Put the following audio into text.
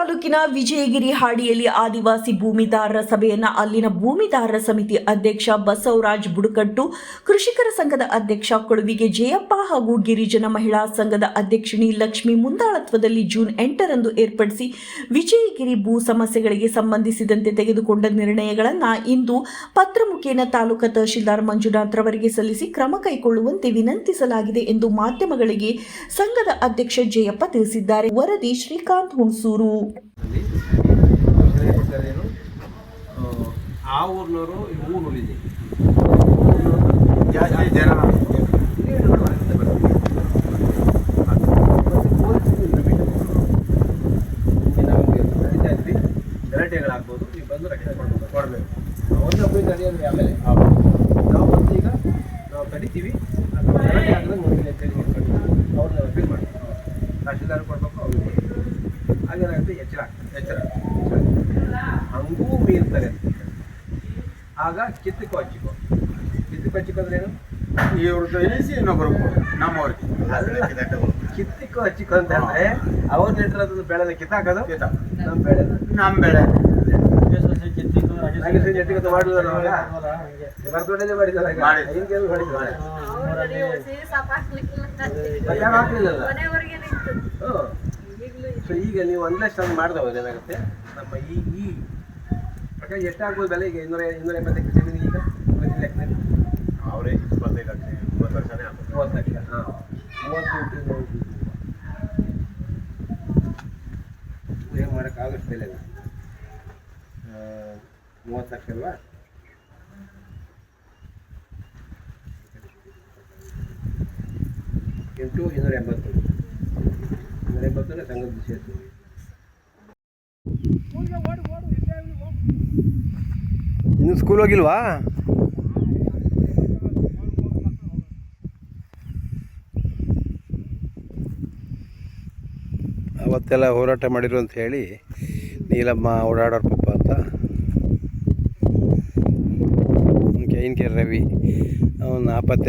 ತಾಲೂಕಿನ ವಿಜಯಗಿರಿ ಹಾಡಿಯಲ್ಲಿ ಆದಿವಾಸಿ ಭೂಮಿದಾರರ ಸಭೆಯನ್ನ ಅಲ್ಲಿನ ಭೂಮಿದಾರರ ಸಮಿತಿ ಅಧ್ಯಕ್ಷ ಬಸವರಾಜ್ ಬುಡಕಟ್ಟು, ಕೃಷಿಕರ ಸಂಘದ ಅಧ್ಯಕ್ಷ ಕೊಳುವಿಗೆ ಜಯಪ್ಪ ಹಾಗೂ ಗಿರಿಜನ ಮಹಿಳಾ ಸಂಘದ ಅಧ್ಯಕ್ಷಿಣಿ ಲಕ್ಷ್ಮಿ ಮುಂದಾಳತ್ವದಲ್ಲಿ ಜೂನ್ 8ರಂದು ಏರ್ಪಡಿಸಿ ವಿಜಯಗಿರಿ ಭೂ ಸಮಸ್ಯೆಗಳಿಗೆ ಸಂಬಂಧಿಸಿದಂತೆ ತೆಗೆದುಕೊಂಡ ನಿರ್ಣಯಗಳನ್ನು ಇಂದು ಪತ್ರ ಮುಖೇನ ತಾಲೂಕಾ ತಹಶೀಲ್ದಾರ್ ಮಂಜುನಾಥ್ ರವರಿಗೆ ಸಲ್ಲಿಸಿ ಕ್ರಮ ಕೈಗೊಳ್ಳುವಂತೆ ವಿನಂತಿಸಲಾಗಿದೆ ಎಂದು ಮಾಧ್ಯಮಗಳಿಗೆ ಸಂಘದ ಅಧ್ಯಕ್ಷ ಜಯಪ್ಪ ತಿಳಿಸಿದ್ದಾರೆ. ವರದಿ ಶ್ರೀಕಾಂತ್ ಹುಣಸೂರು. ಆ ಊರಿನವರು ಊರಿದೆ ಜಾಸ್ತಿ ಜನ ಗಲಾಟೆಗಳಾಗ್ಬೋದು. ನೀವು ಬಂದು ರಕ್ಷಣೆ ಕೊಡಬೇಕು. ಒಂದೊಬ್ಬರು ತಡೆಯೋದ್ರೆ ಆಮೇಲೆ ನಾವು ಬಂದು ಈಗ ನಾವು ತಡಿತೀವಿ. ಗಲಾಟೆ ಆಗಿದ್ರೆ ಅವ್ರನ್ನ ಅಪೀಲ್ ಮಾಡ್ತೀವಿ. ತಹಶೀಲ್ದಾರ್ ಕೊಡಬೇಕು, ಅವ್ರಿಗೆ ಕೊಡ್ಬೇಕು. ಹಾಗೇನಾಗುತ್ತೆ, ಎಚ್ಚರ ಹಂಗೂ ಮೀರ್ತಾರೆ. ಆಗ ಕಿತ್ತಕ್ಕೋ ಹಚ್ಚಿಕೋ ಅಂದ್ರೆ ಏನು? ಇವ್ರದ್ದು ಎನಿಸಿ ಇನ್ನೊಬ್ಬರು ನಮ್ಮವ್ರಿಗೆ ಕಿತ್ತಿಕ್ಕೋ ಹಚ್ಚಿಕೋ ಅಂತ ಅಂದ್ರೆ ಅವ್ರ ನೆಟ್ಟಿರೋದು ಬೆಳೆನ ಕಿತ್ತಾಕೋದು ನಮ್ಮ ಬೆಳೆ ಬರ್ತೊಂಡೇ ಮಾಡಿದ್ದಲ್ಲ. ಸೊ ಈಗ ನೀವು ಅಂಡರ್ಸ್ಟ್ಯಾಂಡ್ ಮಾಡಿದವಾಗ ಏನಾಗುತ್ತೆ, ನಮ್ಮ ಈ ಪ್ರಕಾರ ಎಷ್ಟಾಗ್ಬೋದು ಬೆಲೆ? ಈಗ 280 ಜಮೀನು ಈಗ ಲೆಕ್ಕದಲ್ಲಿ ಅವರೇ 25 ಲಕ್ಷ 30 ವರ್ಷನೇ ಆಗ್ಬೋದು. 30 ಲಕ್ಷ. ಹಾಂ, 30 ಏನು ಮಾಡೋಕ್ಕಾಗಷ್ಟು ಬೆಲೆ 30 ಲಕ್ಷ ಅಲ್ವಾ? ಎಂಟು 280 ಸಂಘದ ಸೇರ್ತೀವಿ. ಇನ್ನು ಸ್ಕೂಲ್ ಹೋಗಿಲ್ವಾ? ಅವತ್ತೆಲ್ಲ ಹೋರಾಟ ಮಾಡಿರು ಅಂತ ಹೇಳಿ ನೀಲಮ್ಮ ಓಡಾಡೋರು ಪಪ್ಪ ಅಂತ ಇನ್ಕೆ ರವಿ ಅವನು 40